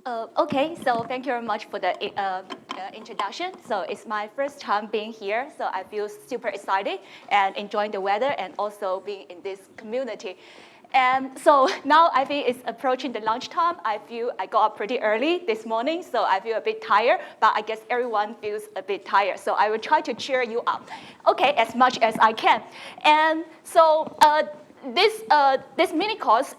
Okay, so thank you very much for the introduction. So it's my first time being here, so I feel super excited and enjoying the weather and also being in this community. And so now I think it's approaching the lunchtime. I feel I got up pretty early this morning, so I feel a bit tired, but I guess everyone feels a bit tired. So I will try to cheer you up, okay, as much as I can. And so this mini course,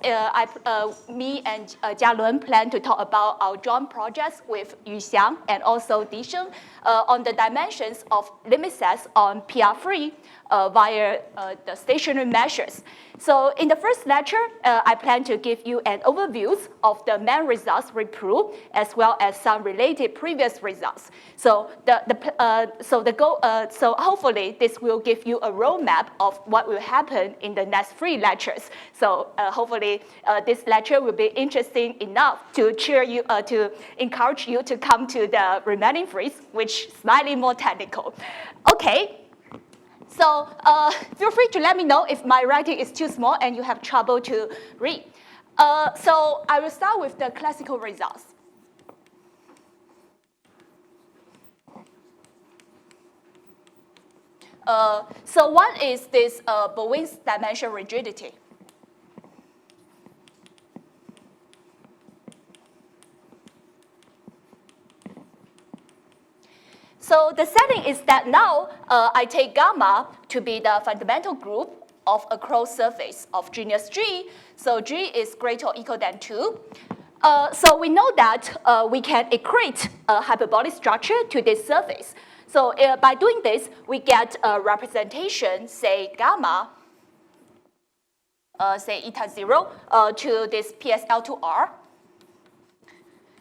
me and Jialun plan to talk about our joint projects with Yuxiang and also Disheng on the dimensions of limit sets on PR3 via the stationary measures. So in the first lecture, I plan to give you an overview of the main results we proved, as well as some related previous results. So so hopefully this will give you a roadmap of what will happen in the next 3 lectures. So hopefully this lecture will be interesting enough to to encourage you to come to the remaining 3, which is slightly more technical. Okay. So feel free to let me know if my writing is too small and you have trouble to read. So I will start with the classical results. So one is this Bowen's dimension rigidity. So the setting is that now I take gamma to be the fundamental group of a closed surface of genus G. So G is greater or equal than 2. So we know that we can equate a hyperbolic structure to this surface. So by doing this, we get a representation, say gamma, say eta 0, to this PSL2R.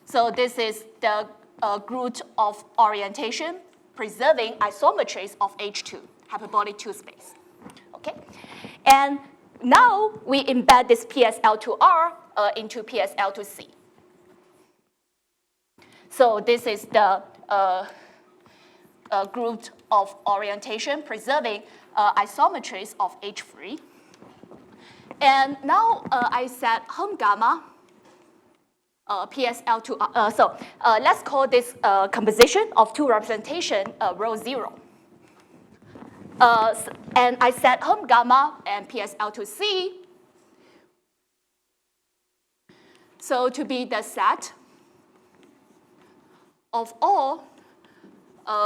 So this is the group of orientation preserving isometries of H2, hyperbolic 2 space. Okay? And now we embed this PSL2R into PSL2C. So this is the group of orientation preserving isometries of H3. And now I set home gamma PSL2. So let's call this composition of 2 representation rho 0. And I set home gamma and PSL2C so to be the set of all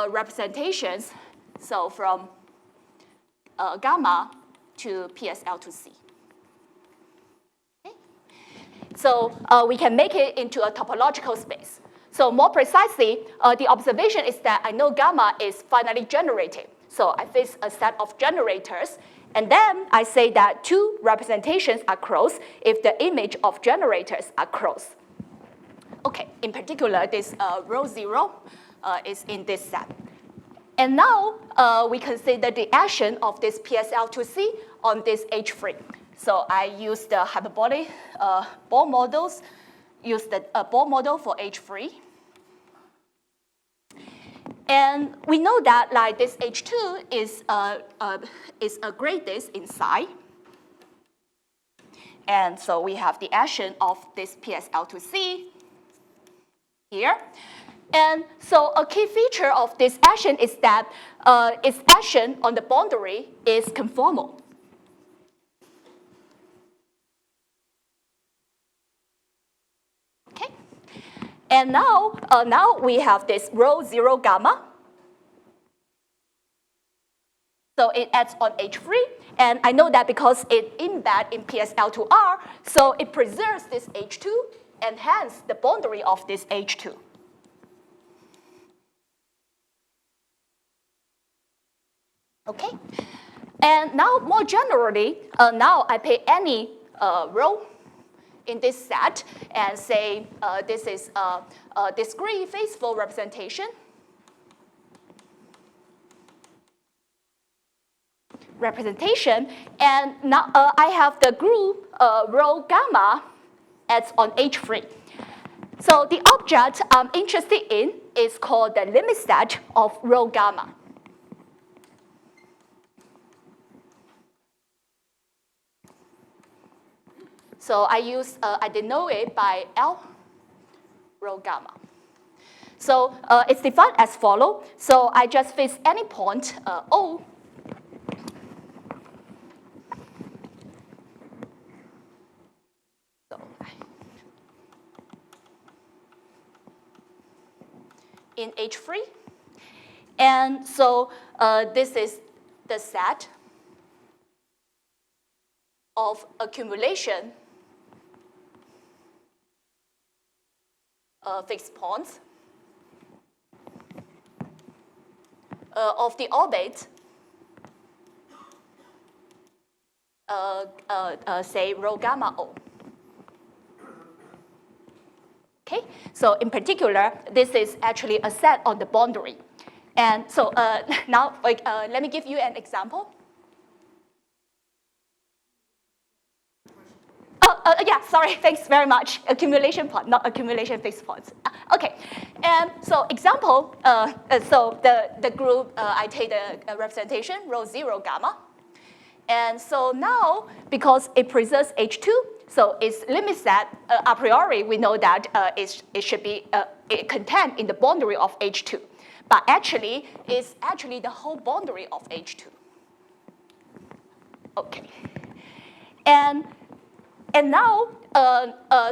representations, so from gamma to PSL2C. So we can make it into a topological space. So more precisely, the observation is that I know gamma is finally generated. So I fix a set of generators, and then I say that 2 representations are close if the image of generators are close. Okay, in particular, this rho 0 is in this set. And now we consider the action of this PSL2C on this H3. So I use the hyperbolic Bohr models, use the Bohr model for H3. And we know that like this H2 is a gray disk inside. And so we have the action of this PSL2C here. And so a key feature of this action is that its action on the boundary is conformal. Okay. And now we have this rho 0 gamma. So it acts on H3, and I know that because it embeds in PSL2R, so it preserves this H2, and hence the boundary of this H2. Okay, and now more generally, now I pick any row in this set and say this is a discrete faithful representation. And now I have the group rho gamma acts on H3. So the object I'm interested in is called the limit set of rho gamma. So I denote it by L rho gamma. So it's defined as follows. So I just fix any point O in H3. And so this is the set of accumulation fixed points of the orbit, say rho gamma O. Okay, so in particular, this is actually a set on the boundary. And so now, let me give you an example. Yeah, sorry, thanks very much. Accumulation point, not accumulation fixed points. Okay, and so example, so the group, I take the representation, rho 0 gamma. And so now, because it preserves H2, so its limit set, a priori, we know that it should be contained in the boundary of H2. But actually, it's actually the whole boundary of H2. Okay. And now,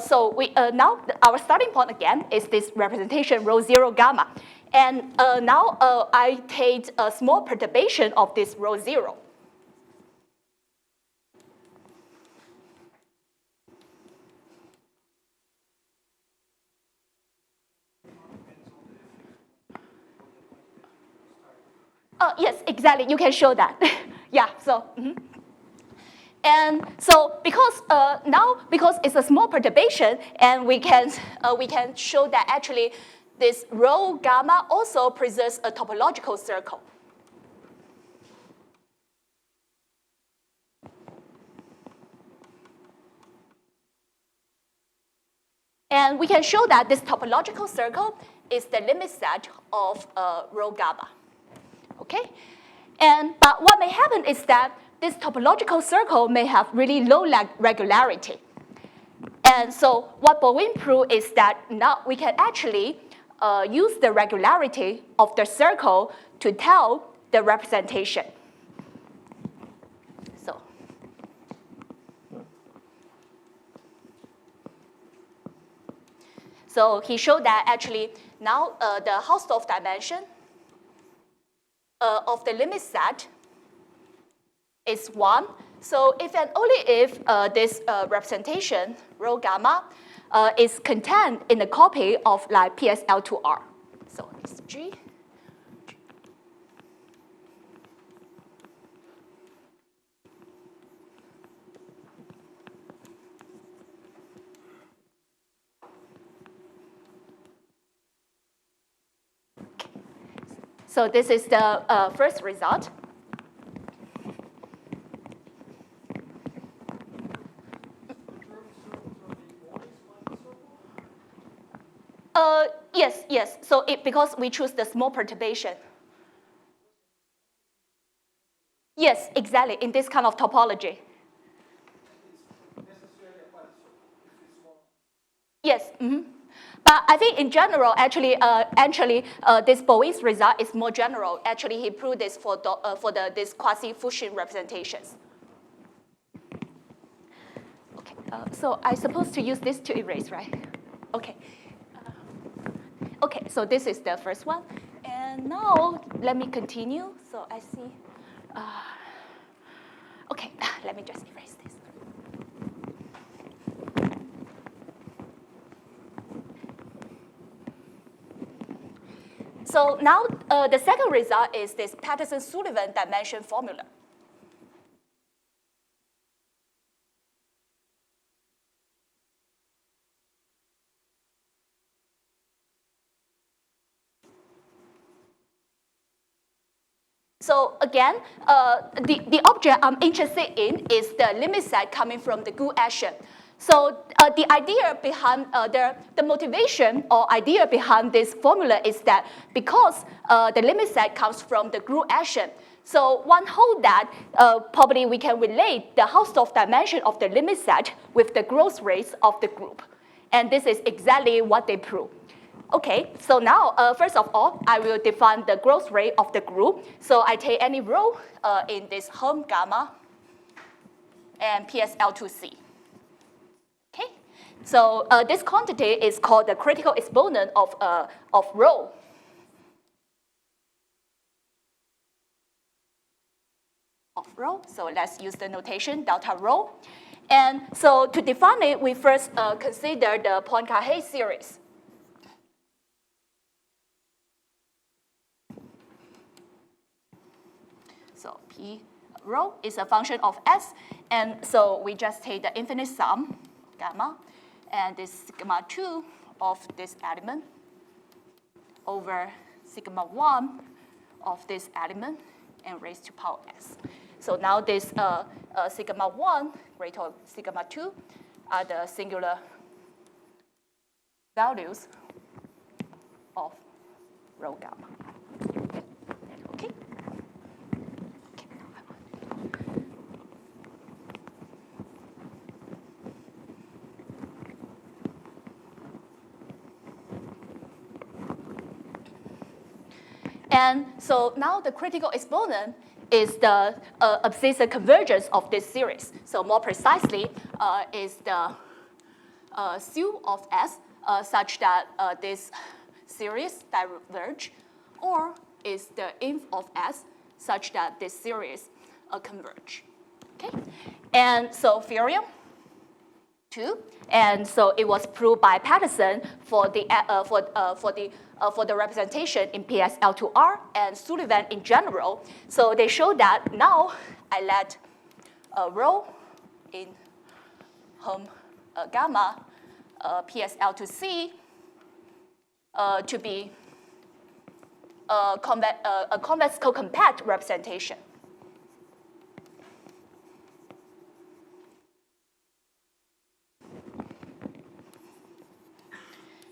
so we now our starting point again is this representation rho 0 gamma. And now I take a small perturbation of this rho 0. Yes, exactly. You can show that. Yeah. So. And so because now because it's a small perturbation, and we can show that actually this rho gamma also preserves a topological circle. And we can show that this topological circle is the limit set of rho gamma. Okay? But what may happen is that this topological circle may have really low regularity. And so what Bowen proved is that now we can actually use the regularity of the circle to tell the representation. So he showed that actually now the Hausdorff dimension of the limit set is 1. So if and only if this representation, rho gamma, is contained in a copy of like PSL2R. So it's G. So this is the first result. Yes. So because we choose the small perturbation. Yes, exactly, in this kind of topology. Yes. But I think in general, actually, this Bowen's result is more general. Actually, he proved this for this quasi-Fuchsian representations. Okay. So I supposed to use this to erase, right? Okay. Okay. So this is the first one, and now let me continue. So I see. Okay. Let me just erase this. So now the second result is this Patterson-Sullivan dimension formula. So again, the object I'm interested in is the limit set coming from the Gould action. So the idea behind the motivation or idea behind this formula is that because the limit set comes from the Gould action, so one holds that probably we can relate the Hausdorff dimension of the limit set with the growth rates of the group. And this is exactly what they prove. Okay, so now, first of all, I will define the growth rate of the group. So I take any row in this home gamma and PSL2C. Okay, so this quantity is called the critical exponent of rho. Of rho, so let's use the notation delta rho. And so to define it, we first consider the Poincare series. So P rho is a function of S, and so we just take the infinite sum, gamma, and this sigma 2 of this element over sigma 1 of this element and raised to power S. So now this sigma 1 greater than sigma 2 are the singular values of rho gamma. Okay? And so now the critical exponent is the abscissa convergence of this series. So more precisely, is the SU of S such that this series diverge, or is the inf of S such that this series converge. Okay, and so theorem 2, and so it was proved by Patterson for the representation in PSL2R and Sullivan in general. So they showed that now I let rho in home gamma PSL2C to be a convex co-compact representation.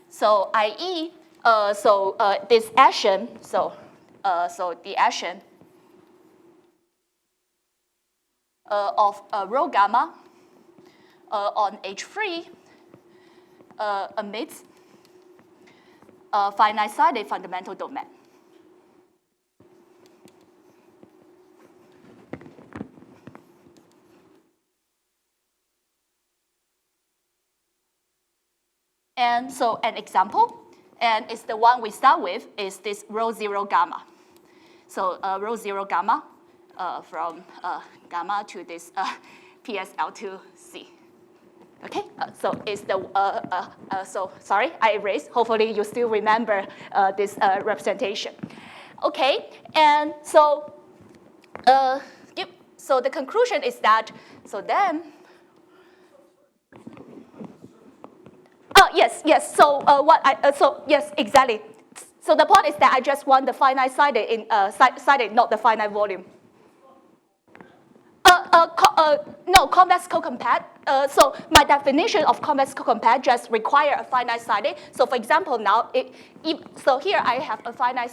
So i.e., this action, so the action of rho gamma on H3 emits a finite-sided fundamental domain. And so an example, and it's the one we start with, is this rho 0 gamma. So rho 0 gamma from gamma to this PSL2C. Okay, so it's the, so sorry, I erased. Hopefully you still remember this representation. Okay, and so, so the conclusion is that, so then, yes. So yes, exactly. So the point is that I just want the finite-sided sided, not the finite volume. No, convex co-compact. So my definition of convex co-compact just require a finite-sided. So for example, now, so here I have a finite,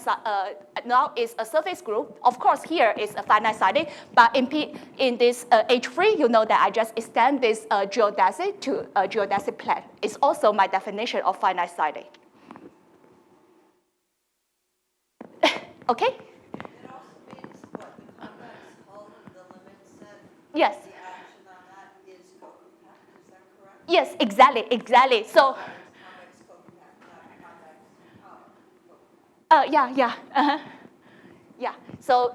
now is a surface group. Of course, here is a finite-sided, but in this H3, you know that I just extend this geodesic to a geodesic plane. It's also my definition of finite-sided. Okay? Yes. The action on that is co-compact, is that correct? Yes, exactly. So. Convex co-compact, not convex Yeah. Yeah. So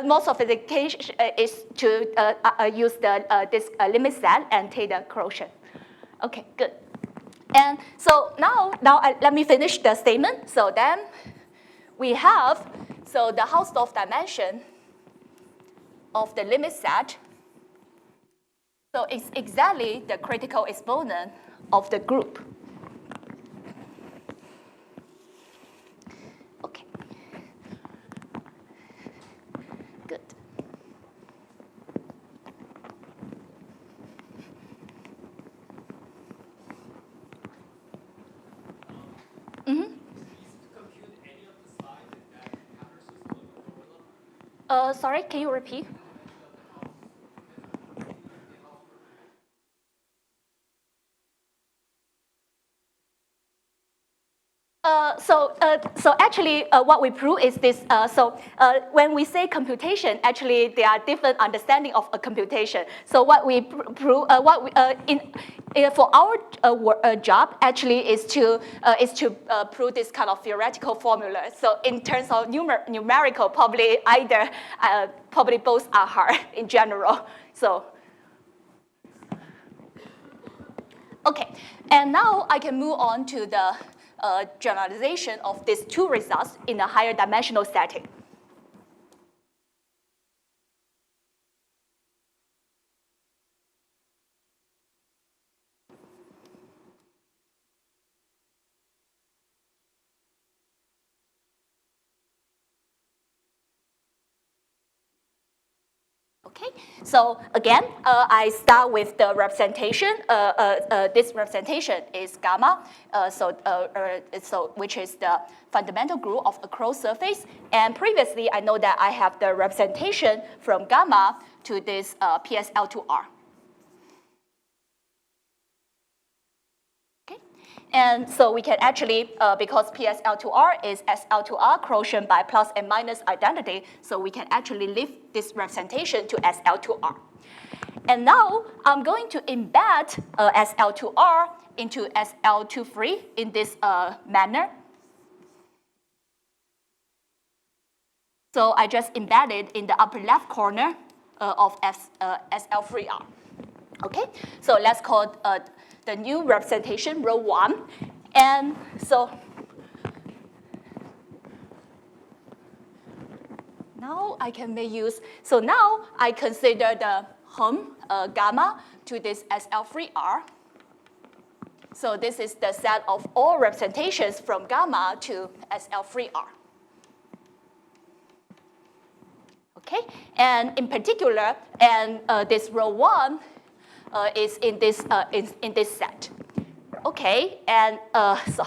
most of the case is to use this limit set and take the quotient. Okay, good. And so now let me finish the statement. So then we have the Hausdorff dimension of the limit set. So it's exactly the critical exponent of the group. Okay. Good. Sorry, can you repeat? So actually, what we prove is this. When we say computation, actually there are different understanding of a computation. So what we prove, for our job actually is to prove this kind of theoretical formula. So in terms of numerical, probably probably both are hard in general. So. Okay, and now I can move on to the generalization of these two results in a higher dimensional setting. Okay, so again, I start with the representation. This representation is gamma, which is the fundamental group of a closed surface. And previously, I know that I have the representation from gamma to this PSL2R. And so we can actually, because PSL2R is SL2R quotient by plus and minus identity, so we can actually lift this representation to SL2R. And now I'm going to embed SL2R into SL23 in this manner. So I just embedded in the upper left corner of SL3R. Okay, so let's call the new representation rho 1. And so now I can make use. So now I consider the home gamma to this SL3R. So this is the set of all representations from gamma to SL3R. Okay, and in particular, and this rho 1 is in this set. Okay, and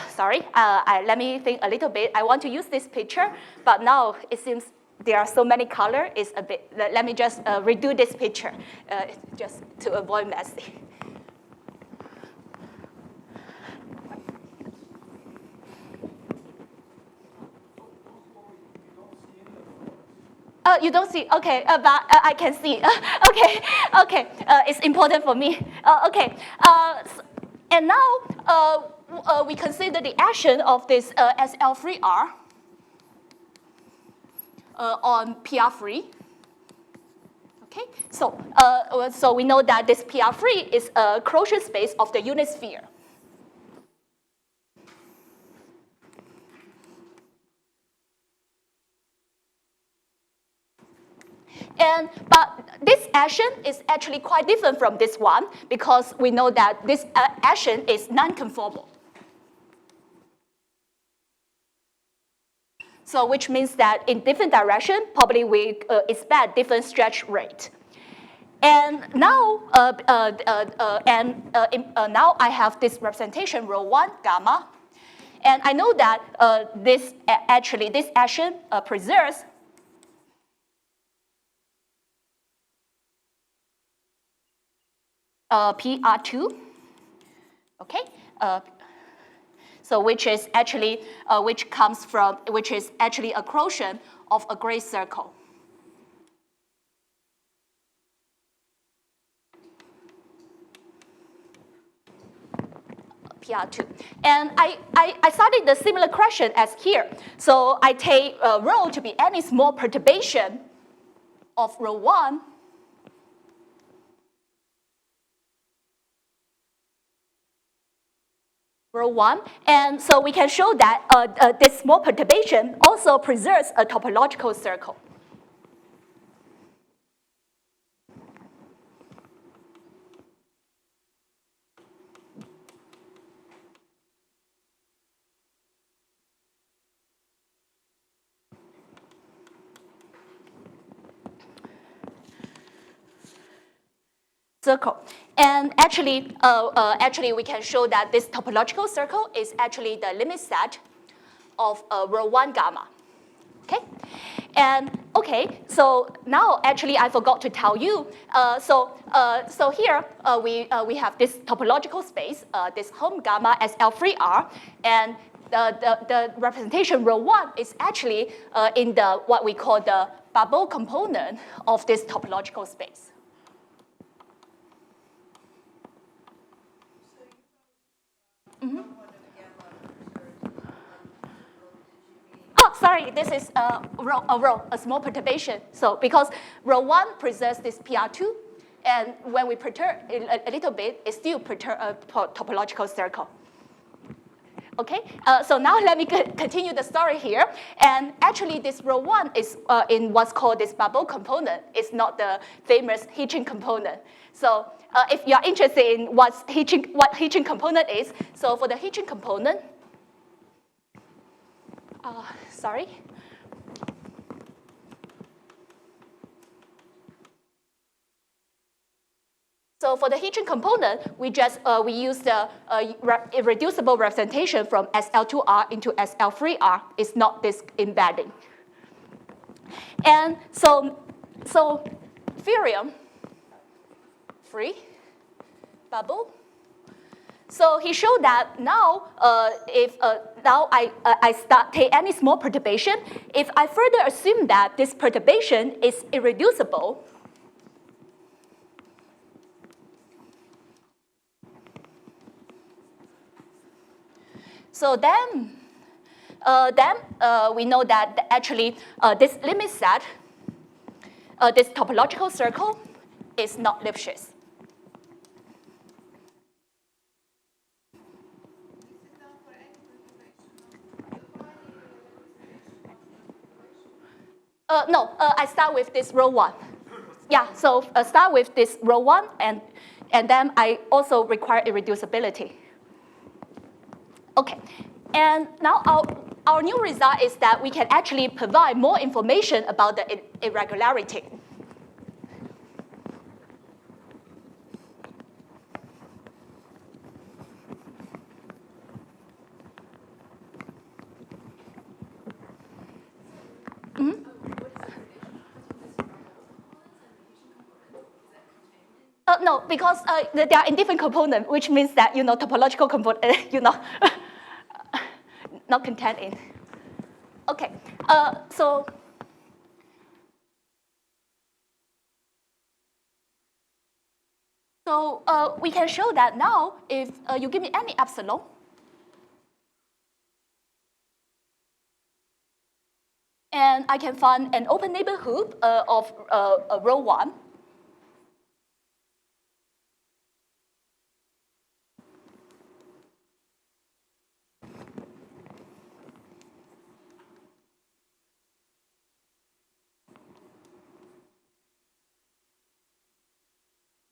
sorry, let me think a little bit. I want to use this picture, but now it seems there are so many colors. It's a bit. Let me just redo this picture, just to avoid messy. You don't see, okay, but I can see. Okay, it's important for me. Okay, and now we consider the action of this SL3R on PR3. Okay, so we know that this PR3 is a closure space of the unit sphere. But this action is actually quite different from this one because we know that this action is non-conformal. So which means that in different direction, probably we expect different stretch rate. And now, now I have this representation rho 1 gamma, and I know that this action preserves PR2, okay? So which is actually which is actually a quotient of a gray circle. PR2. And I studied the similar question as here. So I take rho to be any small perturbation of rho 1 rho 1, and so we can show that this small perturbation also preserves a topological circle. And actually, we can show that this topological circle is actually the limit set of rho 1 gamma. Okay, and okay, so now actually I forgot to tell you. So here we have this topological space, this home gamma SL3R, and the representation rho 1 is actually in what we call the bubble component of this topological space. Oh, sorry, this is a small perturbation. So because rho 1 presents this PR2, and when we perturb a little bit, it still perturb a topological circle. Okay, so now let me continue the story here. And actually, this rho 1 is in what's called this bubble component. It's not the famous Hitching component. So if you're interested in what Hitching component is, so for the Hitching component, sorry. So for the Hitching component, we use the irreducible representation from SL2R into SL3R. It's not this embedding. And so Furium, free, bubble. So he showed that now, if now I take any small perturbation, if I further assume that this perturbation is irreducible, so then we know that actually this limit set, this topological circle, is not Lipschitz. No, I start with this rho 1. Yeah, so start with this rho 1, and then I also require irreducibility. Okay, and now our new result is that we can actually provide more information about the irregularity. No, because they are in different components, which means that, topological component, not contained in. Okay, so we can show that now if you give me any epsilon, and I can find an open neighborhood of rho 1.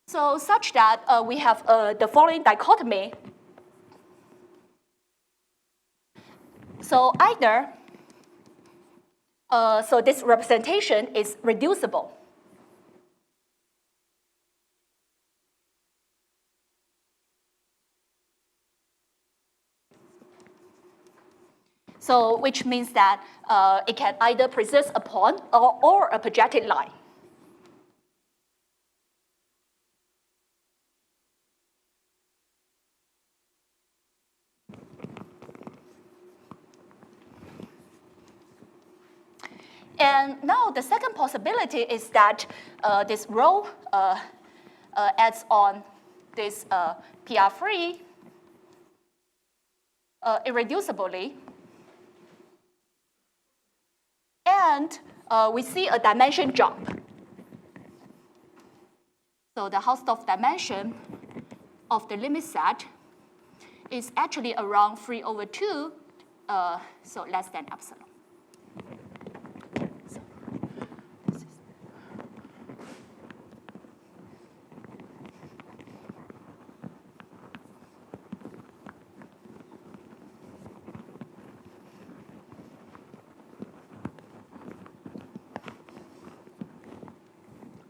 So such that we have the following dichotomy. So either, so this representation is reducible. So which means that it can either persist upon or a projected line. And now the second possibility is that this rho adds on this PR3 irreducibly. And we see a dimension jump. So the Hausdorff dimension of the limit set is actually around 3/2, so less than epsilon.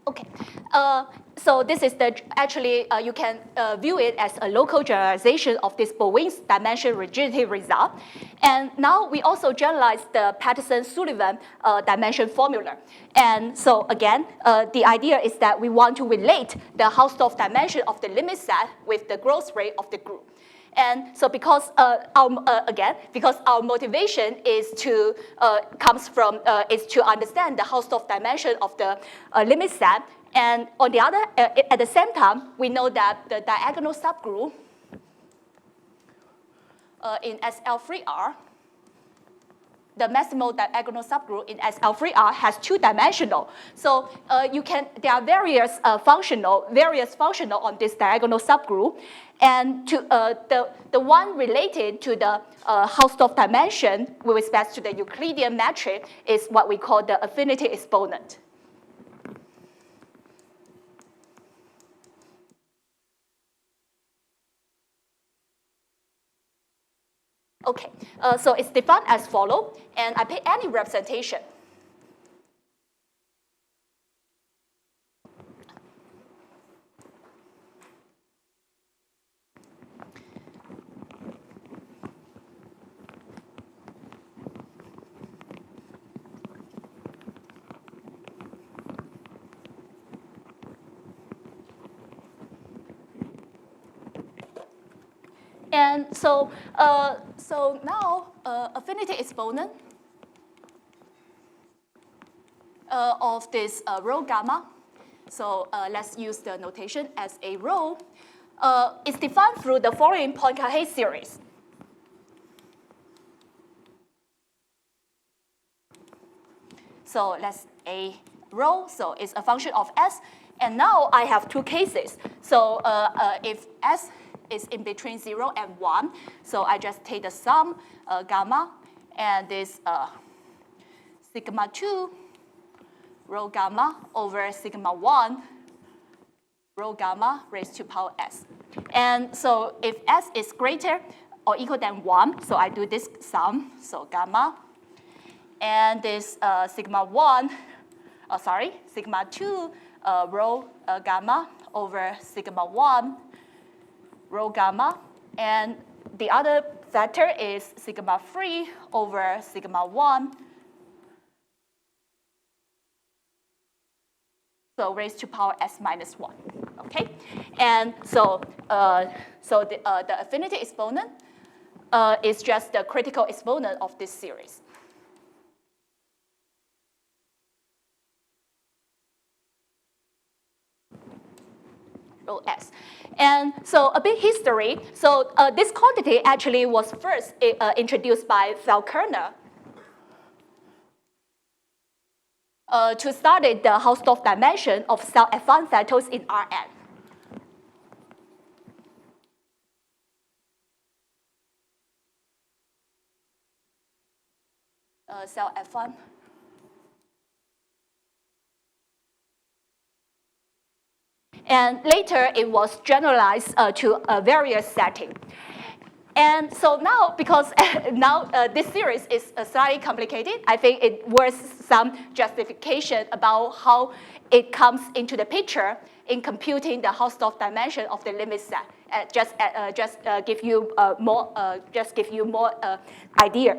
Okay, so this is actually, you can view it as a local generalization of this Bowen's dimension rigidity result. And now we also generalize the Peterson-Sullivan dimension formula. And so again, the idea is that we want to relate the Hausdorff dimension of the limit set with the growth rate of the group. And so because, because our motivation is to, is to understand the Hausdorff dimension of the limit set. And on the other, at the same time, we know that the diagonal subgroup in SL3R, the maximal diagonal subgroup in SL3R has two-dimensional. So there are various functional on this diagonal subgroup. And the one related to the Hausdorff dimension with respect to the Euclidean metric is what we call the affinity exponent. Okay, so it's defined as follows, and I pick any representation. And so now affinity exponent of this rho gamma. So let's use the notation as a rho. Is defined through the following Poincare series. So let's a rho. So it's a function of s. And now I have two cases. So if s is in between 0 and 1. So I just take the sum gamma and this sigma 2 rho gamma over sigma 1 rho gamma raised to power s. And so if s is greater or equal than 1, so I do this sum, so gamma, and this sigma 2 rho gamma over sigma 1 rho gamma, and the other factor is sigma 3 over sigma 1, so raised to power s minus 1, okay? And so, the affinity exponent is just the critical exponent of this series. Rho s. And so a bit history. So this quantity actually was first introduced by Falconer to study the Hausdorff dimension of cell F1 factors in Rn. Cell F1. And later, it was generalized to various settings. And so now, because now this series is slightly complicated, I think it worth some justification about how it comes into the picture in computing the Hausdorff dimension of the limit set. Just give you more idea.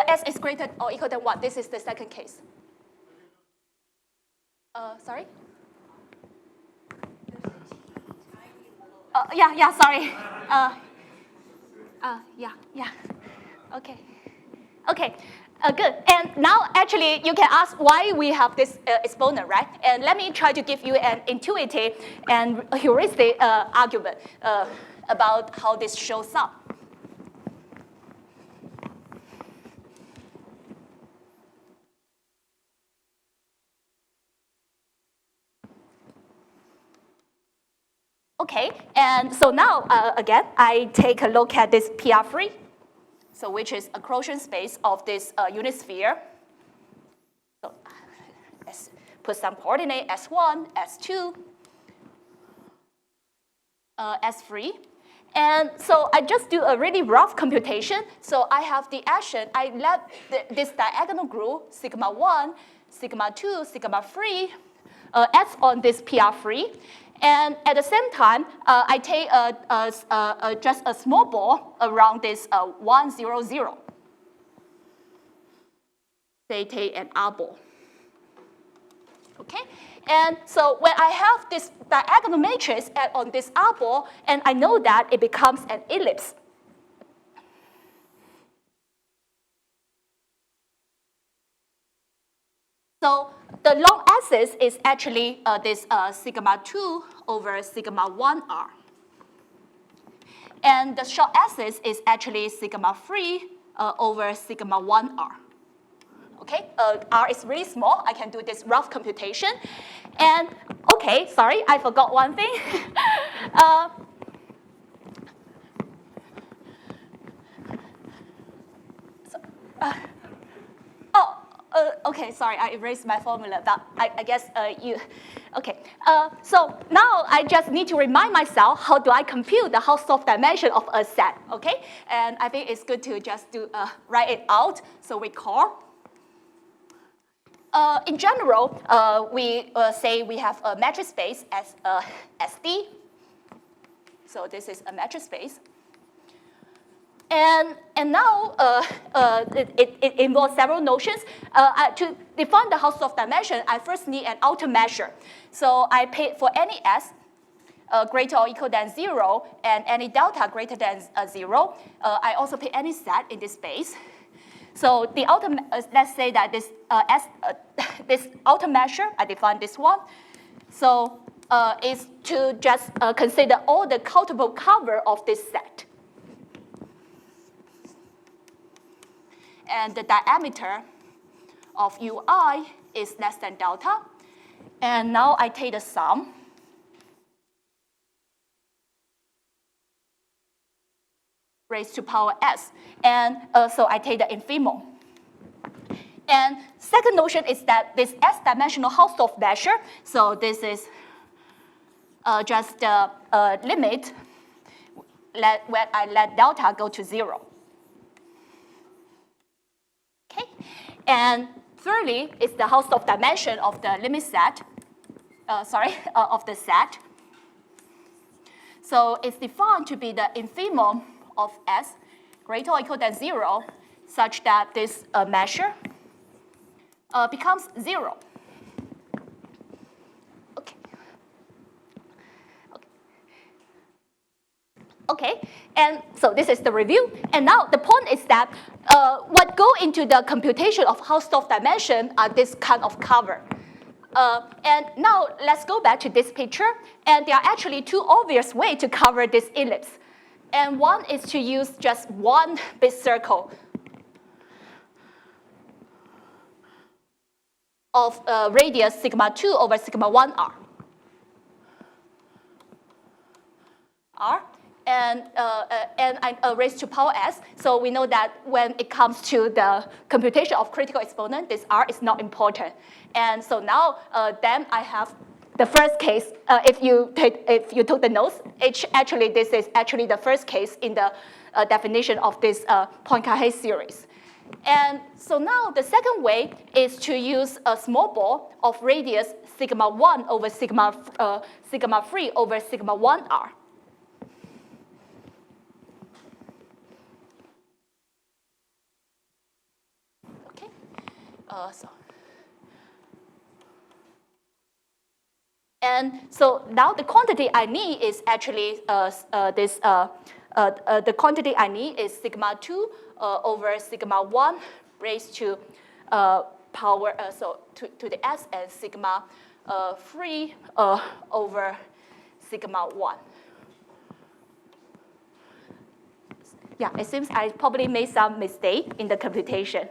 S is greater or equal than 1. This is the second case. Sorry? Sorry. Okay. Okay, good. And now, actually, you can ask why we have this exponent, right? And let me try to give you an intuitive and heuristic argument about how this shows up. Okay, and so now, again, I take a look at this PR3, so which is a Gaussian space of this unit sphere. So let's put some coordinate S1, S2, S3. And so I just do a really rough computation. So I have the action. I let this diagonal group, sigma 1, sigma 2, sigma 3, acts on this PR3. And at the same time, I take just a small ball around this 1, 0, 0. They take an R ball. Okay? And so when I have this diagonal matrix add on this R ball, and I know that it becomes an ellipse. So the long axis is actually this sigma 2 over sigma 1R. And the short axis is actually sigma 3 over sigma 1R. Okay, R is really small. I can do this rough computation. And okay, sorry, I forgot one thing. Okay, sorry, I erased my formula, but I guess you, okay. So now I just need to remind myself how do I compute the Hausdorff dimension of a set, okay? And I think it's good to just do write it out. So we call. In general, we say we have a metric space as SD. So this is a metric space. And now it involves several notions. To define the Hausdorff dimension, I first need an outer measure. So I pick for any s greater or equal than 0 and any delta greater than 0. I also pick any set in this space. So the outer, let's say that this this outer measure, I define this one. So is to just consider all the countable cover of this set. And the diameter of ui is less than delta. And now I take the sum. Raised to power s. And so I take the infimum. And second notion is that this s-dimensional Hausdorff measure, so this is just a limit when I let delta go to 0. Okay? And thirdly is the Hausdorff dimension of the limit set, of the set. So it's defined to be the infimum of s greater or equal than 0 such that this measure becomes 0. Okay. Okay, and so this is the review. And now the point is that what go into the computation of Hausdorff dimension are this kind of cover. And now let's go back to this picture. And there are actually two obvious ways to cover this ellipse. And one is to use just one big circle of radius sigma 2 over sigma 1r. And I raised to power s. So we know that when it comes to the computation of critical exponent, this r is not important. And so now then I have the first case. If you took the notes, this is actually the first case in the definition of this Poincare series. And so now the second way is to use a small ball of radius sigma 1 over sigma 3 over sigma 1r. Okay, and so now the quantity I need is actually the quantity I need is sigma 2 over sigma 1 raised to power, to the s and sigma 3 over sigma 1. Yeah, it seems I probably made some mistake in the computation.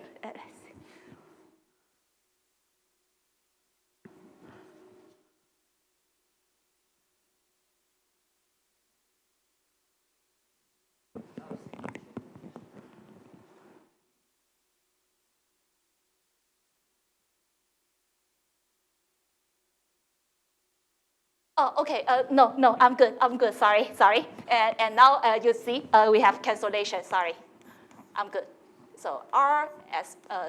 Oh, okay. No, I'm good. Sorry. And now you see we have cancellation. Sorry, I'm good. So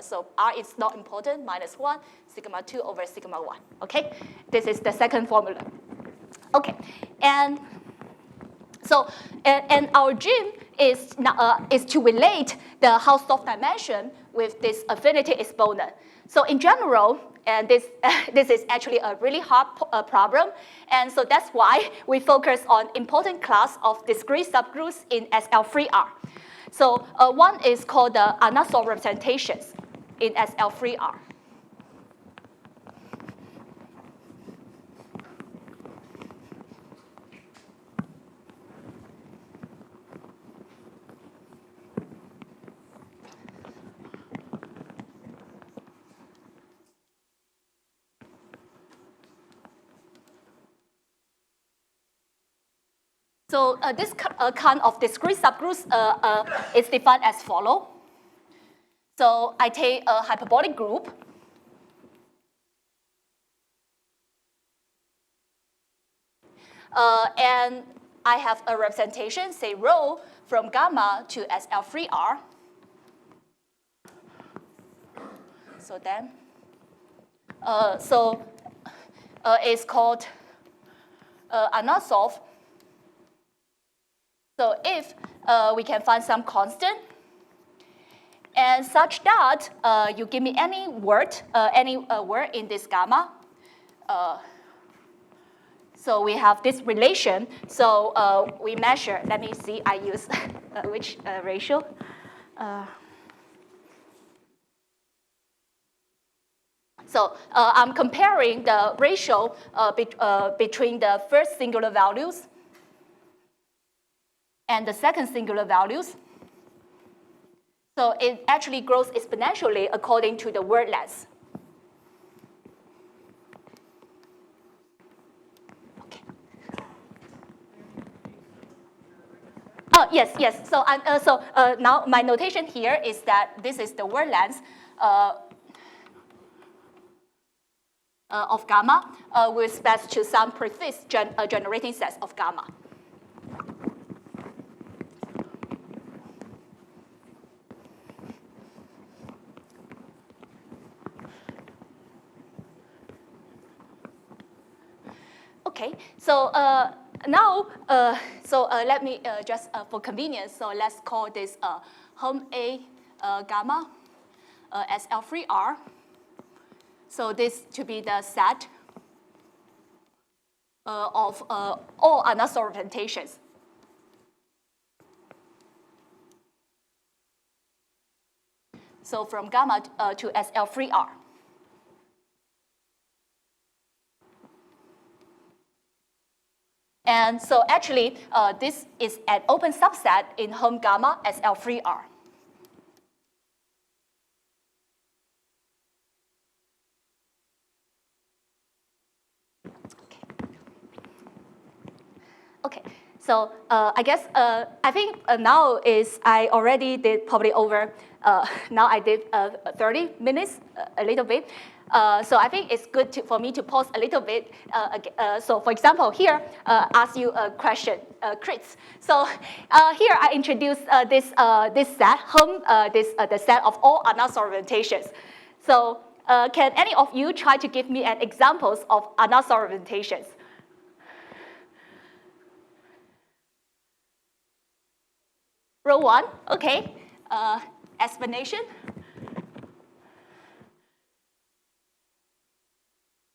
so R is not important. -1 sigma 2 over sigma 1. Okay, this is the second formula. Okay, and so and our dream is to relate the Hausdorff dimension with this affinity exponent. So in general, and this is actually a really hard problem, and so that's why we focus on important class of discrete subgroups in SL3R. So one is called the Anasov representations in SL3R. So this kind of discrete subgroups is defined as follow. So I take a hyperbolic group. And I have a representation, say rho, from gamma to SL3R. So then, it's called Anasov. So if we can find some constant, and such that you give me any word in this gamma, so we have this relation. So we measure. Let me see. I use which ratio? So I'm comparing the ratio between the first singular values and the second singular values. So it actually grows exponentially according to the word length. Okay. Oh, yes. So now my notation here is that this is the word length of gamma with respect to some prefix generating sets of gamma. Okay, so now, let me just for convenience, so let's call this home A gamma SL3R. So this to be the set of all Anasov representations. So from gamma to SL3R. And so actually, this is an open subset in home gamma SL3R. Okay, so I guess I think now is I already did probably over. Now I did 30 minutes, a little bit. So I think it's good for me to pause a little bit. So for example, here, ask you a question, crits. So here I introduce this set, the set of all Anasov representations. So can any of you try to give me an examples of Anasov representations? Row 1, okay. Explanation?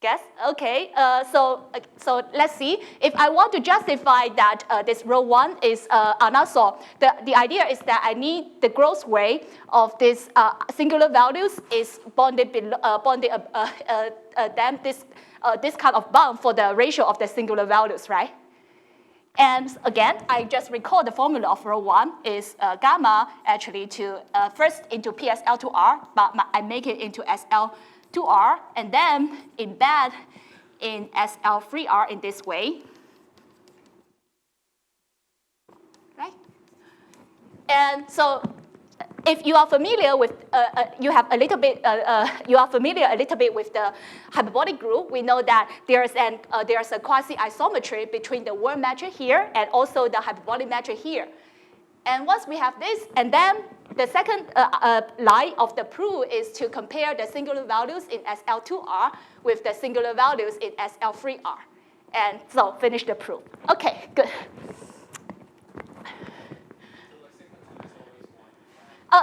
Guess? Okay. So let's see. If I want to justify that this row 1 is Anasov, the idea is that I need the growth rate of this singular values is bonded then this kind of bound for the ratio of the singular values, right? And again, I just recall the formula of row 1 is gamma actually to first into PSL2R, but I make it into SL2R, and then embed in SL3R in this way. Right? And so if you are familiar with, you are familiar a little bit with the hyperbolic group, we know that there's a quasi-isometry between the worm metric here and also the hyperbolic metric here. And once we have this, and then the second line of the proof is to compare the singular values in SL2R with the singular values in SL3R. And so finish the proof. Okay, good.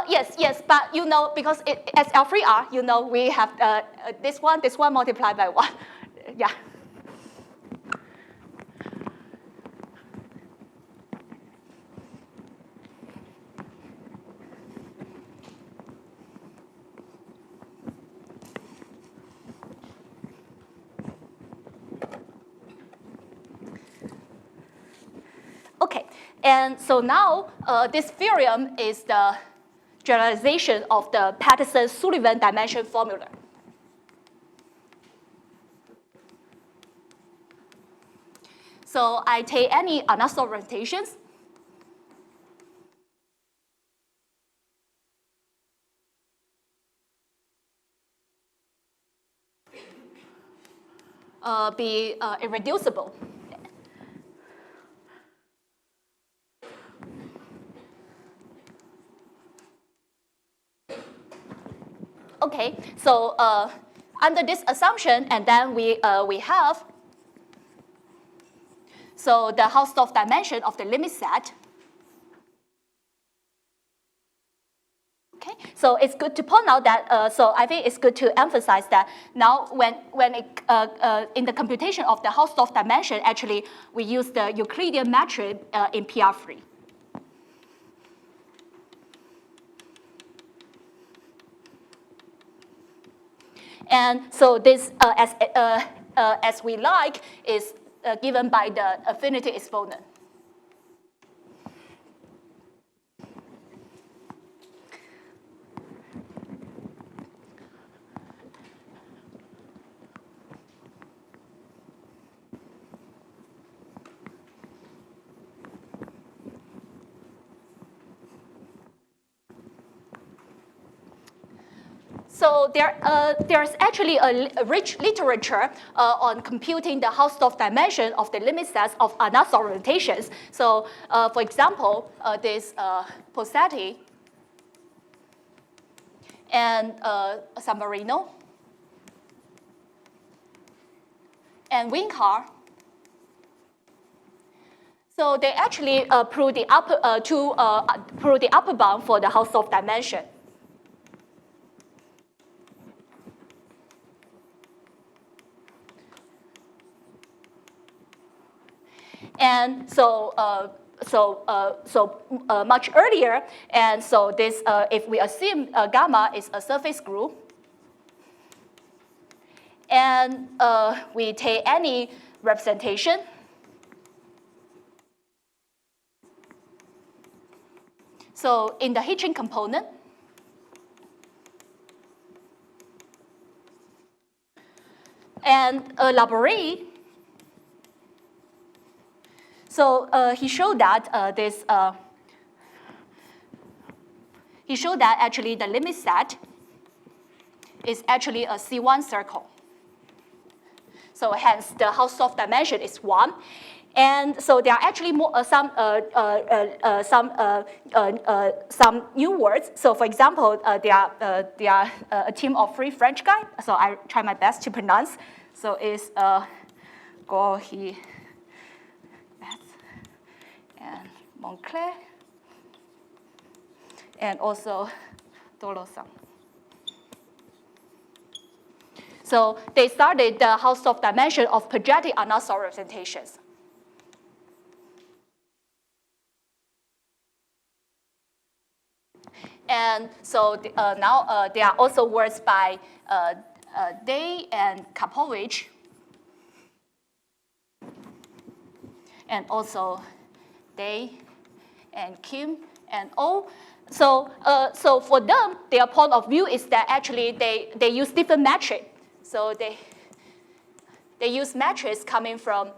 Yes, but you know, because SL3R, you know, we have this one multiplied by 1. Yeah. Okay, and so now this theorem is the generalization of the Peterson-Sullivan dimension formula. So I take any unassigned orientations. Be irreducible. Okay, so under this assumption, and then we have, so the Hausdorff dimension of the limit set. Okay, so it's good to point out that, so I think it's good to emphasize that now when in the computation of the Hausdorff dimension, actually, we use the Euclidean metric in PR3. And so this, as we like, is given by the affinity exponent. So there's actually a rich literature on computing the Hausdorff dimension of the limit sets of unassigned orientations. So for example, this Posetti and San Marino and Winkar. So they actually prove the upper bound for the Hausdorff dimension. And so, much earlier, and so this, if we assume gamma is a surface group, and we take any representation, so in the Hitchin component, and Laborie. So he showed that he showed that actually the limit set is actually a C1 circle. So hence the Hausdorff dimension is 1, and so there are actually some new words. So for example, there are a team of 3 French guys. So I try my best to pronounce. So it's Gorhi and Moncler, and also Dolosan. So they started the Hausdorff dimension of projective unassigned representations. And so now there are also words by Day and Karpovich, and also Day and Kim and O. So, so for them, their point of view is that actually they use different metrics. So they use metrics coming from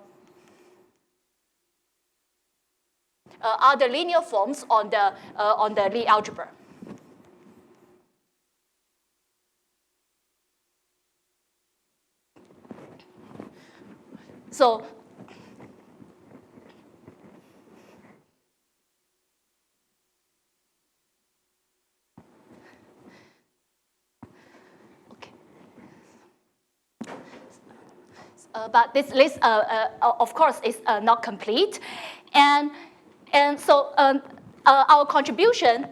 other linear forms on the Lie algebra. So but this list, of course, is not complete. And so our contribution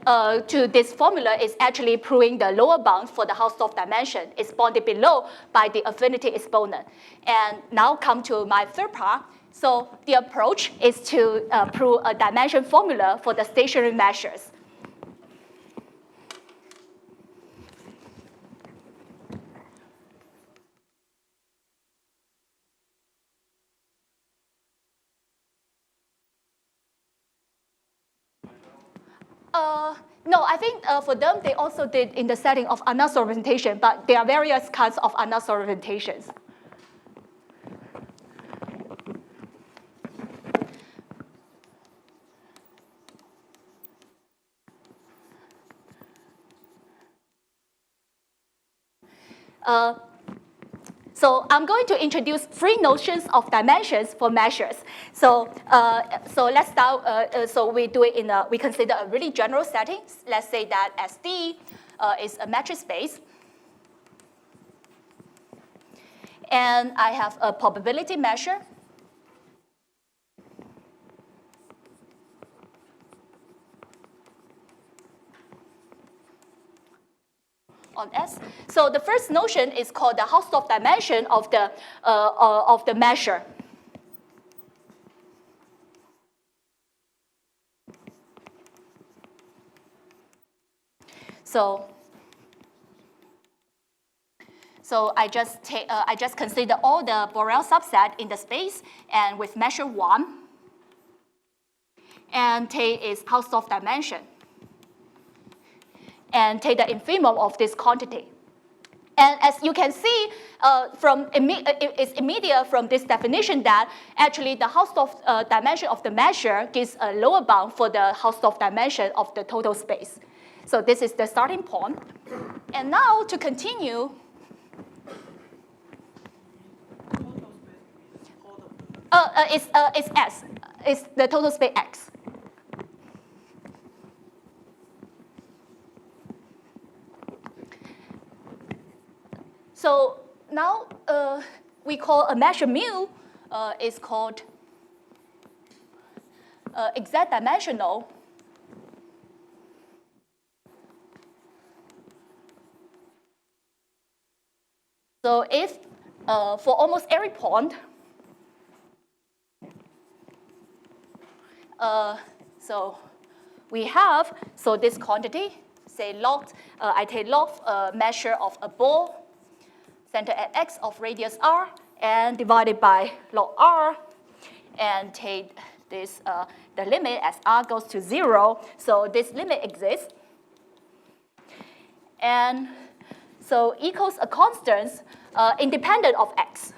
to this formula is actually proving the lower bound for the Hausdorff dimension is bounded below by the affinity exponent. And now come to my third part. So the approach is to prove a dimension formula for the stationary measures. No, I think for them, they also did in the setting of unanswered orientation, but there are various kinds of unanswered orientations. So I'm going to introduce three notions of dimensions for measures. So let's start. So we do it in we consider a really general setting. Let's say that SD is a metric space, and I have a probability measure. On S. So the first notion is called the Hausdorff dimension of the measure. So I just consider all the Borel subset in the space, and with measure 1, and take its Hausdorff dimension, and take the infimum of this quantity. And as you can see, it's immediate from this definition that actually the Hausdorff dimension of the measure gives a lower bound for the Hausdorff dimension of the total space. So this is the starting point. And now to continue, it's S. It's the total space X. So now we call a measure mu is called exact dimensional. So if for almost every point, so we have this quantity, say log, I take log measure of a ball, center at x of radius r, and divided by log r, and take this the limit as r goes to 0. So this limit exists, and so equals a constant independent of x.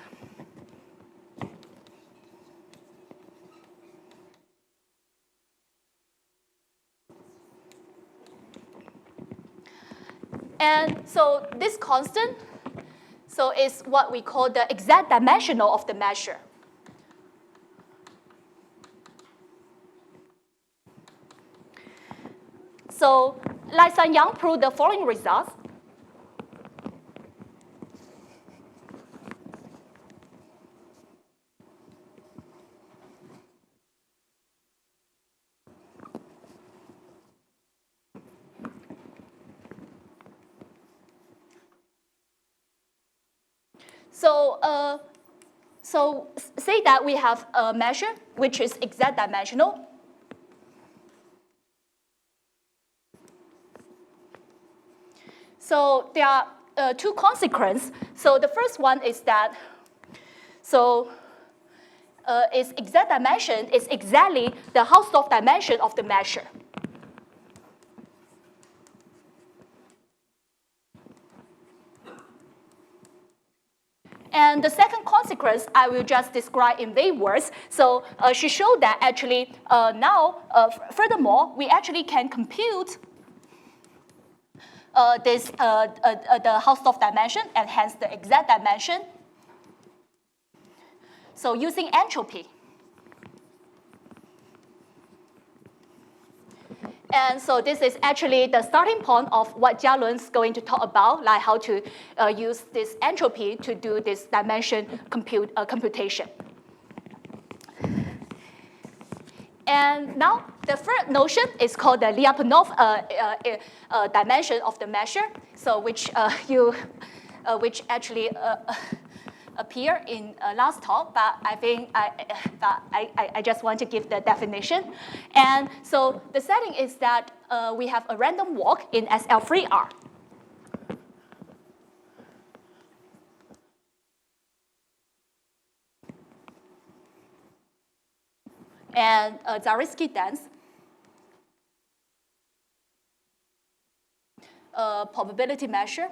And so this constant is what we call the exact dimensional of the measure. So Lai San Yang proved the following results. So say that we have a measure which is exact dimensional. So there are two consequences. So the first one is that its exact dimension is exactly the Hausdorff dimension of the measure. And the second consequence I will just describe in vague words. So she showed that actually now, furthermore, we actually can compute the Hausdorff dimension and hence the exact dimension So using entropy. And so this is actually the starting point of what Jialun's going to talk about, like how to use this entropy to do this dimension computation. And now the third notion is called the Lyapunov dimension of the measure, so which actually appear in last talk, but I think I just want to give the definition. And so the setting is that we have a random walk in SL3R. And Zariski dance, probability measure,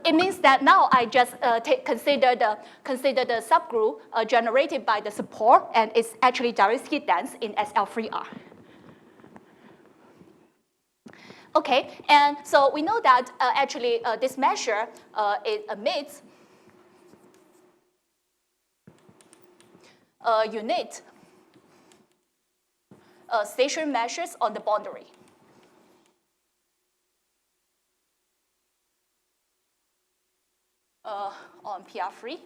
it means that now I just consider the subgroup generated by the support, and it's actually Zariski dance in SL3R. Okay, and so we know that actually this measure it emits unit stationary measures on the boundary. On PR3.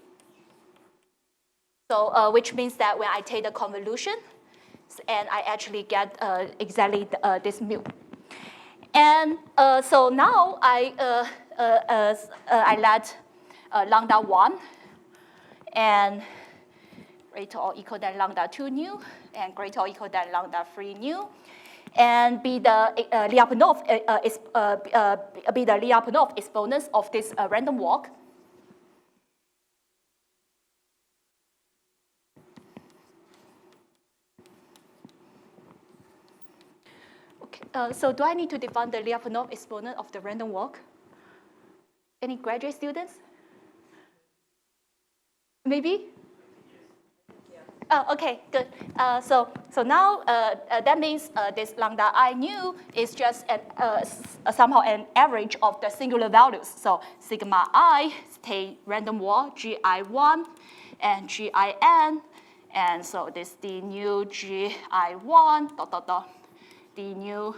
So which means that when I take the convolution, and I actually get exactly this mu. And so now I let lambda 1 and greater or equal than lambda 2 nu, and greater or equal than lambda 3 nu, and be the Lyapunov exponents of this random walk. So do I need to define the Lyapunov exponent of the random walk? Any graduate students? Maybe? Oh, okay, good. So now that means this lambda I nu is just somehow an average of the singular values. So sigma I take random walk gi1 and gin, and so this d nu gi1 dot dot dot. D nu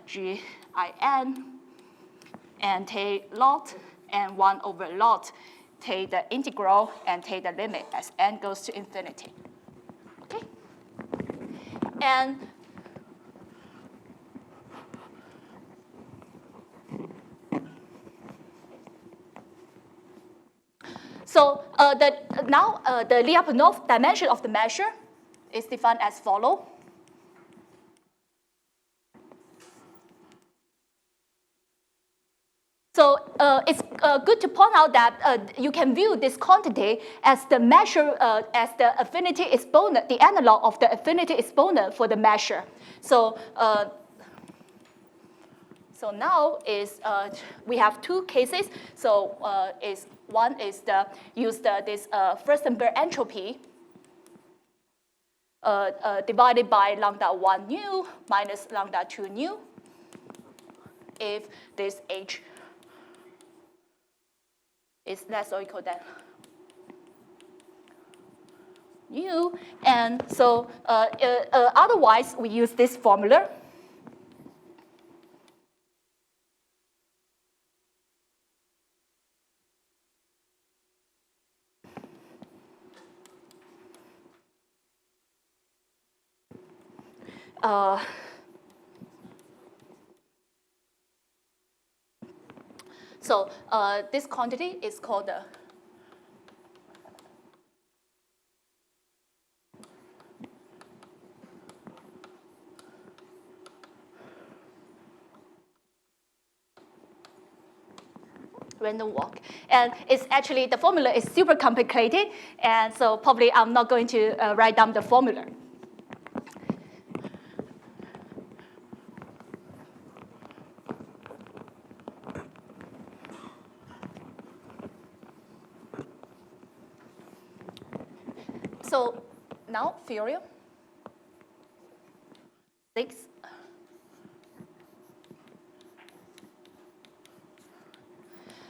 gin, and take lot, and 1 over lot, take the integral and take the limit as n goes to infinity. Okay? And so now the Lyapunov dimension of the measure is defined as follows. So it's good to point out that you can view this quantity as the measure, as the affinity exponent, the analog of the affinity exponent for the measure. So so now is we have two cases. So one is use this Furstenberg entropy divided by lambda 1 nu minus lambda 2 nu if this H is less or equal than nu. And so otherwise, we use this formula. So this quantity is called the random walk. And it's actually, the formula is super complicated, and so probably I'm not going to write down the formula. So now theorem 6.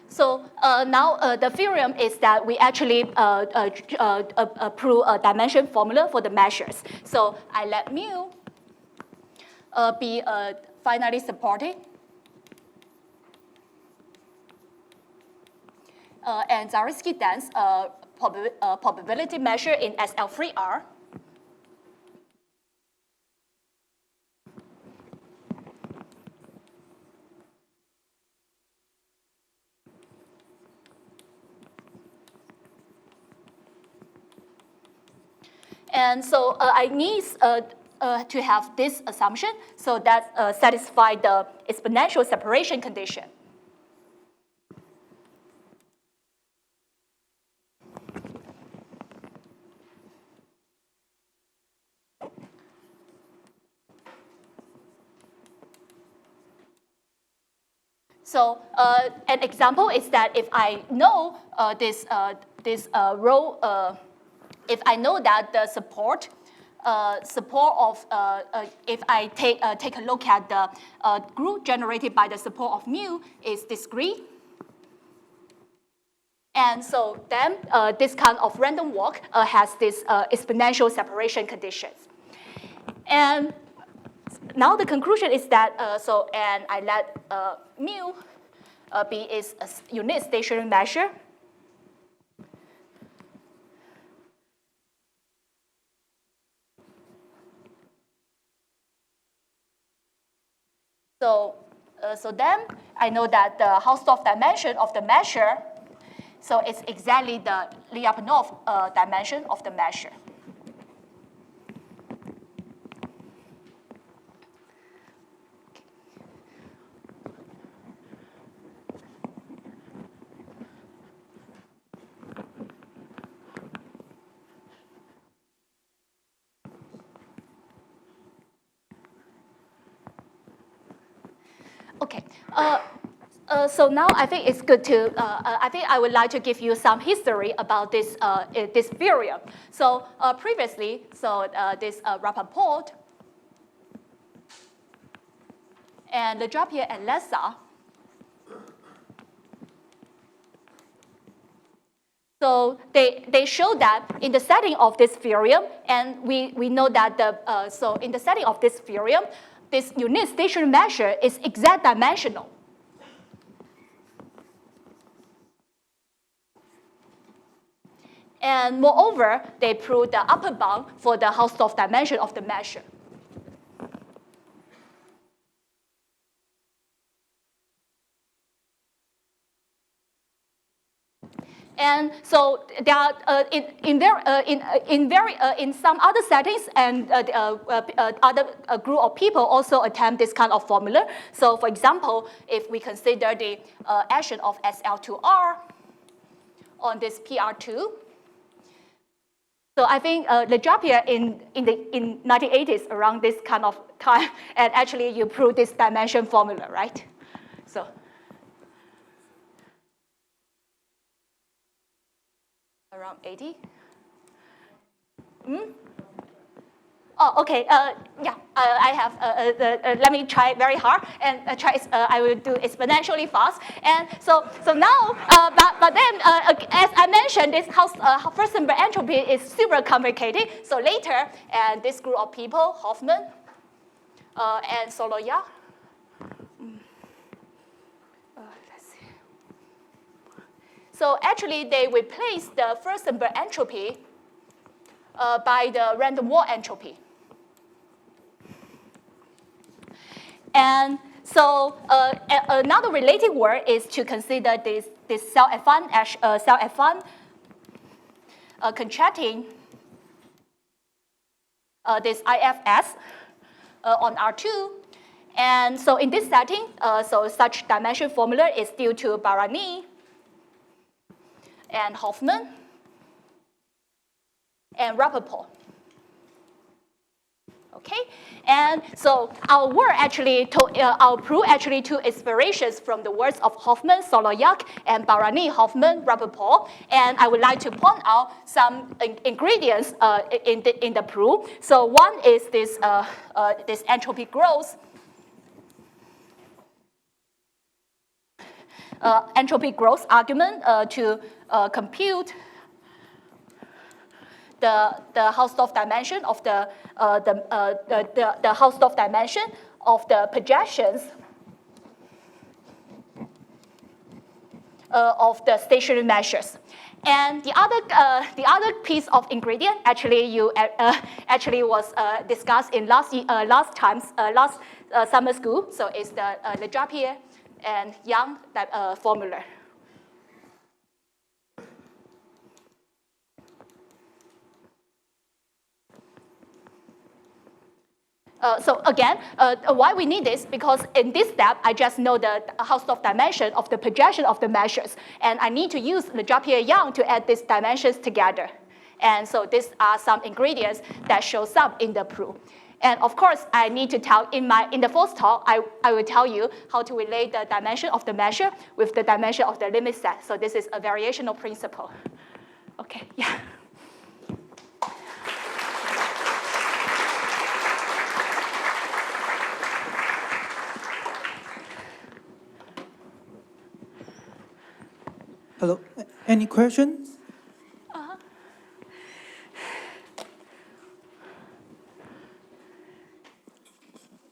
So now the theorem is that we actually prove a dimension formula for the measures. So I let mu be finally supported. And Zariski dense probability measure in SL3R. And so I need to have this assumption so that satisfy the exponential separation condition. So an example is that if I know this rho, if I know that the support of, if I take a look at the group generated by the support of mu is discrete, and so then this kind of random walk has this exponential separation conditions. And now the conclusion is that, and I let mu be is a unit stationary measure. So then I know that the Hausdorff dimension of the measure, so it's exactly the Lyapunov dimension of the measure. Okay. So now I think it's good to, I think I would like to give you some history about this, this theorem. So previously, this Rappaport and Ledrapier and Lessa, so they show that in the setting of this theorem, and we know that so in the setting of this theorem, this unit stationary measure is exact dimensional. And moreover, they prove the upper bound for the Hausdorff dimension of the measure. And so there are in some other settings, and other group of people also attempt this kind of formula. So for example, if we consider the action of SL2R on this PR2, so I think Ledrapier in 1980s around this kind of time, and actually you prove this dimension formula, right? So. Around 80. Oh, okay. Yeah, I have. Let me try very hard and try. I will do exponentially fast. And so now, but then, as I mentioned, this first number entropy is super complicated. So later, and this group of people, Hoffman and Soloya. So actually, they replace the first number entropy by the random walk entropy. And so another related word is to consider this cell F1 contracting this IFS on R2. And so in this setting, so such dimension formula is due to Barani and Hoffman and Rappaport. Okay, and so our proof actually took inspirations from the words of Hoffman, Soloyak, and Barani, Hoffman, Rappaport. And I would like to point out some ingredients in the proof. So one is this entropy growth. Entropy growth argument to compute the Hausdorff dimension of the Hausdorff dimension of the projections of the stationary measures. And the other piece of ingredient actually was discussed in last summer school. So it's the Ledrapier and Young formula. So again, why we need this? Because in this step, I just know the Hausdorff dimension of the projection of the measures. And I need to use the Ledrapier-Young to add these dimensions together. And so these are some ingredients that shows up in the proof. And of course, I need to tell, in the fourth talk, I will tell you how to relate the dimension of the measure with the dimension of the limit set. So this is a variational principle. Okay, yeah. Hello, any questions?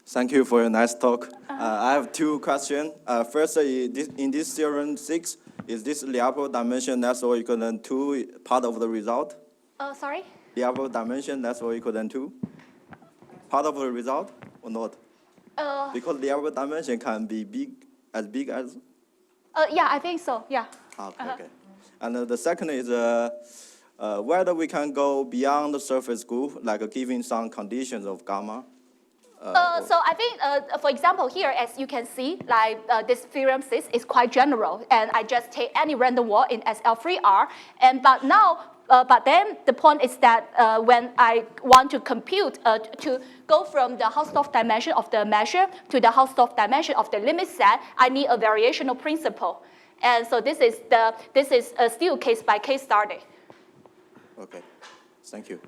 Thank you for your nice talk. I have two questions. First, in this theorem 6, is this Lyapunov dimension less or equal than 2 part of the result? Sorry? Lyapunov dimension less or equal than 2? Part of the result or not? Because Lyapunov dimension can be big as? Yeah, I think so, yeah. Okay. And the second is whether we can go beyond the surface group, like giving some conditions of gamma. So I think, for example, here, as you can see, like this theorem 6 is quite general, and I just take any random wall in SL3R, but then the point is that when I want to compute, to go from the Hausdorff dimension of the measure to the Hausdorff dimension of the limit set, I need a variational principle. And so this is still case by case study. Okay, thank you.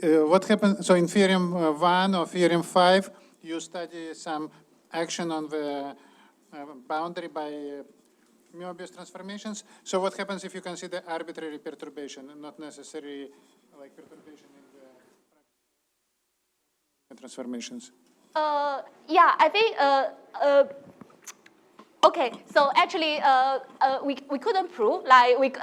What happens, so in theorem 1 or theorem 5, you study some action on the boundary by Möbius transformations. So what happens if you consider arbitrary perturbation, not necessarily like perturbation in the transformations? Yeah, I think, okay, so actually we couldn't prove, like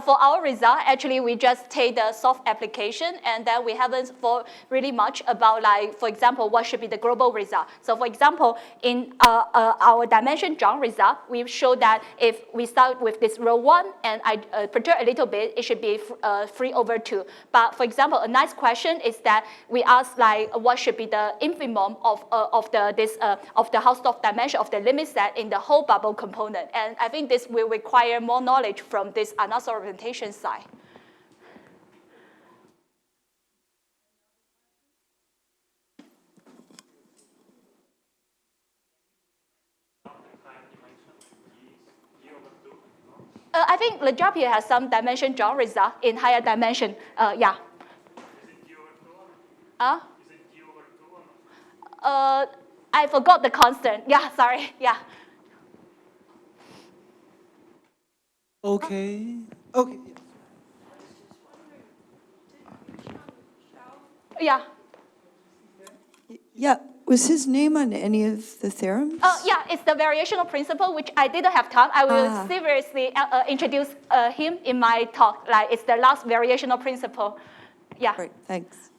for our result, actually we just take the soft application and then we haven't thought really much about, like, for example, what should be the global result. So for example, in our dimension John result, we show that if we start with this row 1 and I perturb a little bit, it should be 3/2. But for example, a nice question is that we ask, like, what should be the infimum of the Hausdorff dimension of the limit set in the whole bubble component. And I think this will require more knowledge from this anastoid orientation side. I think Ledrapier has some dimension John result in higher dimension. Yeah. Is it d over 2? Is it d over 2? I forgot the constant. Yeah, sorry. Yeah. Okay. Okay. Yeah. Yeah, was his name on any of the theorems? Yeah, it's the variational principle, which I didn't have time. I will seriously introduce him in my talk. Like, it's the last variational principle. Yeah. Great, thanks.